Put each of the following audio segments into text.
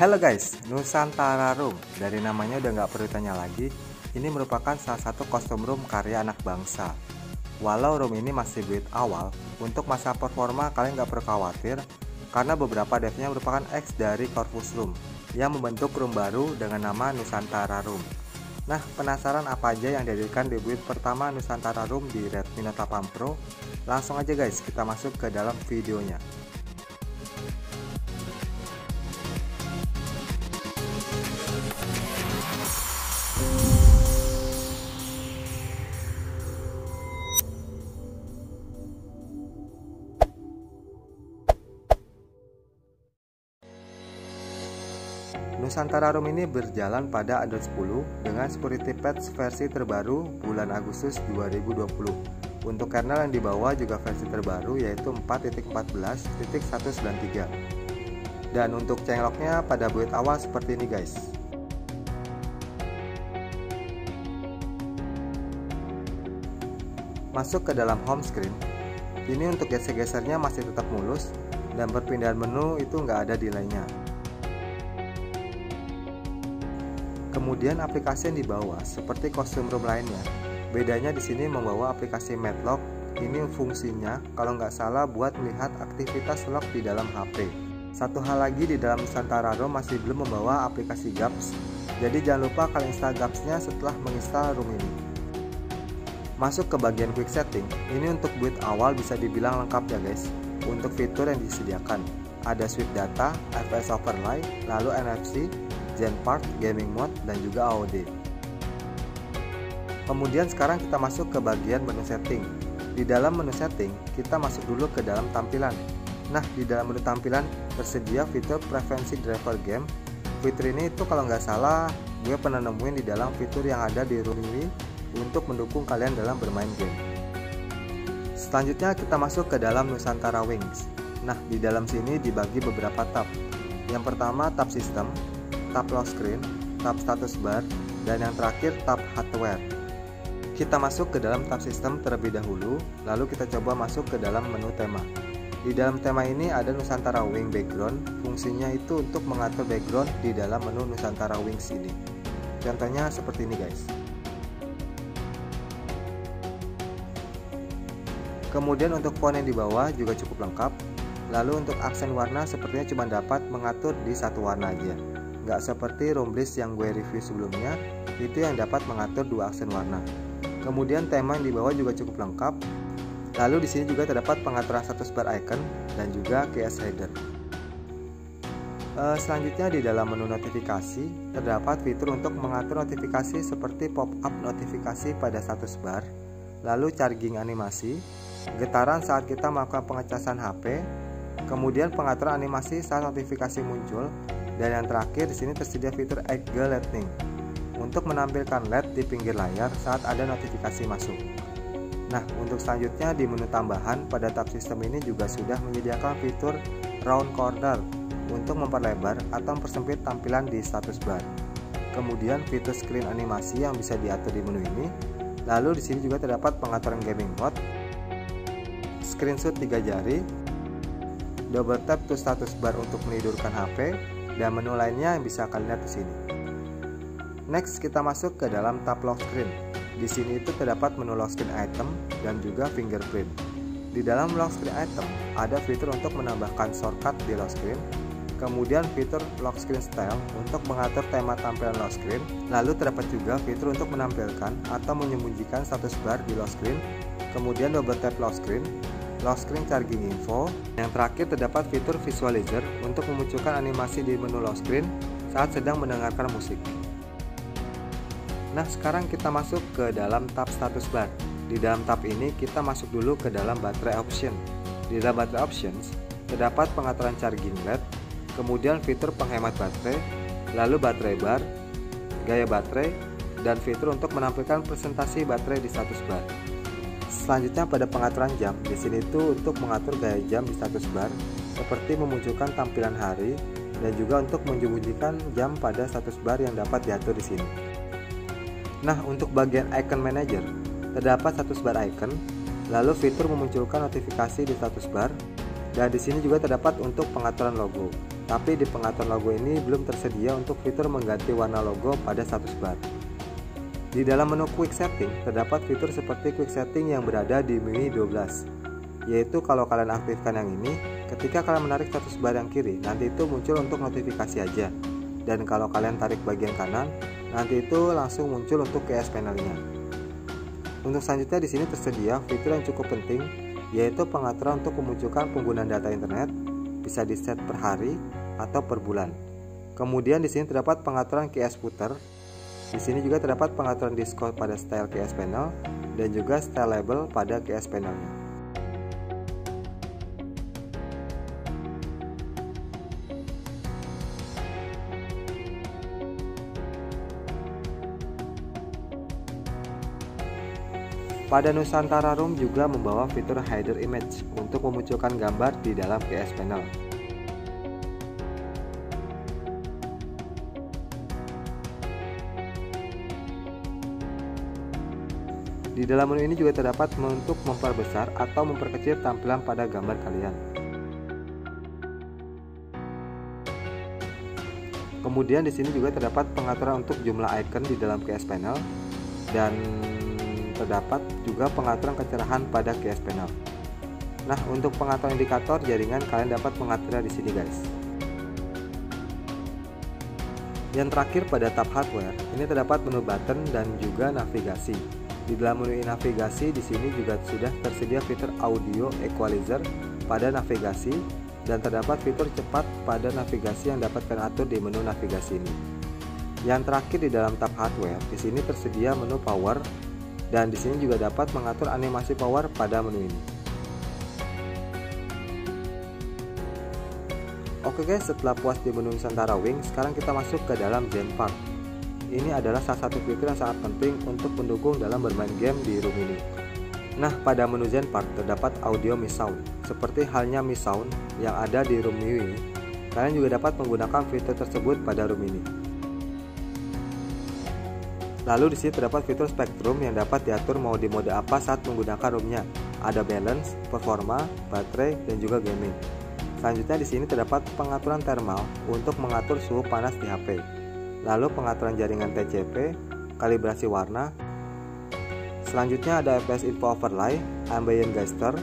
Halo guys, Nusantara Room. Dari namanya udah nggak perlu tanya lagi. Ini merupakan salah satu custom room karya anak bangsa. Walau room ini masih build awal, untuk masa performa kalian nggak perlu khawatir, karena beberapa devnya merupakan ex dari Corvus Room yang membentuk room baru dengan nama Nusantara Room. Nah, penasaran apa aja yang dihadirkan di build pertama Nusantara Room di Redmi Note 8 Pro? Langsung aja guys, kita masuk ke dalam videonya. Nusantara Room ini berjalan pada Android 10 dengan security patch versi terbaru bulan Agustus 2020. Untuk kernel yang dibawa juga versi terbaru yaitu 4.14.193. Dan untuk changelognya pada build awal seperti ini guys. Masuk ke dalam home screen. Ini untuk geser-gesernya masih tetap mulus dan perpindahan menu itu nggak ada delaynya. Kemudian aplikasi yang dibawa seperti custom room lainnya. Bedanya di sini membawa aplikasi Matlock. Ini fungsinya kalau nggak salah buat melihat aktivitas lock di dalam HP. Satu hal lagi, di dalam Nusantara Room masih belum membawa aplikasi Gaps. Jadi jangan lupa kalian install Gaps-nya setelah menginstal room ini. Masuk ke bagian quick setting. Ini untuk build awal bisa dibilang lengkap ya guys. Untuk fitur yang disediakan ada sweep data, FPS overlay, lalu NFC, Gen Part, Gaming Mode, dan juga AOD. Kemudian sekarang kita masuk ke bagian menu setting. Di dalam menu setting, kita masuk dulu ke dalam tampilan. Nah, di dalam menu tampilan tersedia fitur preferensi driver game. Fitur ini itu kalau nggak salah, gue pernah nemuin di dalam fitur yang ada di room ini untuk mendukung kalian dalam bermain game. Selanjutnya kita masuk ke dalam Nusantara Wings. Nah, di dalam sini dibagi beberapa tab. Yang pertama tab sistem, tab lock screen, tab status bar, dan yang terakhir tab hardware. Kita masuk ke dalam tab sistem terlebih dahulu, lalu kita coba masuk ke dalam menu tema. Di dalam tema ini ada Nusantara Wing Background, fungsinya itu untuk mengatur background di dalam menu Nusantara Wings ini. Contohnya seperti ini guys. Kemudian untuk font yang di bawah juga cukup lengkap. Lalu untuk aksen warna sepertinya cuma dapat mengatur di satu warna aja. Nggak seperti Roombliss yang gue review sebelumnya, itu yang dapat mengatur dua aksen warna. Kemudian tema yang di bawah juga cukup lengkap. Lalu di sini juga terdapat pengaturan status bar icon dan juga keys header. Selanjutnya di dalam menu notifikasi terdapat fitur untuk mengatur notifikasi seperti pop-up notifikasi pada status bar, lalu charging animasi, getaran saat kita melakukan pengecasan HP, kemudian pengaturan animasi saat notifikasi muncul. Dan yang terakhir di sini tersedia fitur Eagle Lightning untuk menampilkan LED di pinggir layar saat ada notifikasi masuk. Nah, untuk selanjutnya di menu tambahan pada tab sistem ini juga sudah menyediakan fitur round corner untuk memperlebar atau mempersempit tampilan di status bar. Kemudian fitur screen animasi yang bisa diatur di menu ini. Lalu di sini juga terdapat pengaturan gaming mode, screenshot 3 jari, double tap to status bar untuk menidurkan HP, dan menu lainnya yang bisa kalian lihat di sini. Next kita masuk ke dalam tab lock screen. Di sini itu terdapat menu lock screen item dan juga fingerprint. Di dalam lock screen item ada fitur untuk menambahkan shortcut di lock screen. Kemudian fitur lock screen style untuk mengatur tema tampilan lock screen. Lalu terdapat juga fitur untuk menampilkan atau menyembunyikan status bar di lock screen. Kemudian double tap lock screen charging info. Yang terakhir terdapat fitur visualizer untuk memunculkan animasi di menu lock screen saat sedang mendengarkan musik. Nah, sekarang kita masuk ke dalam tab status bar. Di dalam tab ini kita masuk dulu ke dalam baterai option. Di dalam baterai options terdapat pengaturan charging LED, kemudian fitur penghemat baterai, lalu baterai bar, gaya baterai, dan fitur untuk menampilkan presentasi baterai di status bar. Selanjutnya pada pengaturan jam, di sini itu untuk mengatur gaya jam di status bar, seperti memunculkan tampilan hari dan juga untuk menyembunyikan jam pada status bar yang dapat diatur di sini. Nah, untuk bagian icon manager, terdapat status bar icon, lalu fitur memunculkan notifikasi di status bar, dan di sini juga terdapat untuk pengaturan logo. Tapi di pengaturan logo ini belum tersedia untuk fitur mengganti warna logo pada status bar. Di dalam menu Quick Setting terdapat fitur seperti Quick Setting yang berada di MIUI 12, yaitu kalau kalian aktifkan yang ini, ketika kalian menarik status bar yang kiri, nanti itu muncul untuk notifikasi aja. Dan kalau kalian tarik bagian kanan, nanti itu langsung muncul untuk QS panelnya. Untuk selanjutnya di sini tersedia fitur yang cukup penting, yaitu pengaturan untuk memunculkan penggunaan data internet, bisa di set per hari atau per bulan. Kemudian di sini terdapat pengaturan QS footer. Di sini juga terdapat pengaturan diskon pada style QS panel dan juga style label pada QS panelnya. Pada Nusantara Room juga membawa fitur Hider Image untuk memunculkan gambar di dalam QS panel. Di dalam menu ini juga terdapat untuk memperbesar atau memperkecil tampilan pada gambar kalian. Kemudian di sini juga terdapat pengaturan untuk jumlah icon di dalam QS panel dan terdapat juga pengaturan kecerahan pada QS panel. Nah, untuk pengaturan indikator jaringan kalian dapat mengaturnya di sini, guys. Yang terakhir pada tab hardware, ini terdapat menu button dan juga navigasi. Di dalam menu navigasi di sini juga sudah tersedia fitur audio equalizer pada navigasi dan terdapat fitur cepat pada navigasi yang dapat kalian atur di menu navigasi ini. Yang terakhir di dalam tab hardware, di sini tersedia menu power dan di sini juga dapat mengatur animasi power pada menu ini. Oke guys, setelah puas di menu Nusantara Wing, sekarang kita masuk ke dalam Zenpark. Ini adalah salah satu fitur yang sangat penting untuk mendukung dalam bermain game di room ini. Nah, pada menu Zenpark terdapat audio Mi Sound. Seperti halnya Mi Sound yang ada di room MIUI, kalian juga dapat menggunakan fitur tersebut pada room ini. Lalu di sini terdapat fitur Spectrum yang dapat diatur mau di mode apa saat menggunakan roomnya. Ada balance, performa, baterai, dan juga gaming. Selanjutnya di sini terdapat pengaturan thermal untuk mengatur suhu panas di HP. Lalu pengaturan jaringan TCP, kalibrasi warna. Selanjutnya ada FPS Info Overlay, Ambient Gesture,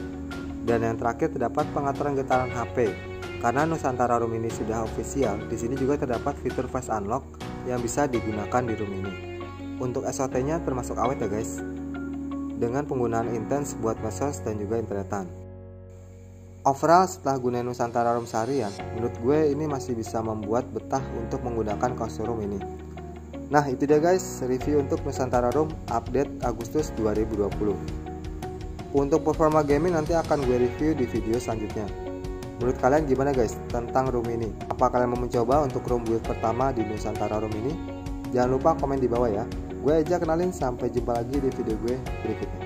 dan yang terakhir terdapat pengaturan getaran HP. Karena Nusantara Room ini sudah official, di sini juga terdapat fitur Face Unlock yang bisa digunakan di room ini. Untuk SOT-nya termasuk awet ya guys, dengan penggunaan intens buat medsos dan juga internetan. Overall setelah gunain Nusantara Room seharian, menurut gue ini masih bisa membuat betah untuk menggunakan konsol room ini. Nah itu dia guys, review untuk Nusantara Room update Agustus 2020. Untuk performa gaming nanti akan gue review di video selanjutnya. Menurut kalian gimana guys tentang room ini? Apa kalian mau mencoba untuk room build pertama di Nusantara Room ini? Jangan lupa komen di bawah ya. Gue aja kenalin, sampai jumpa lagi di video gue berikutnya.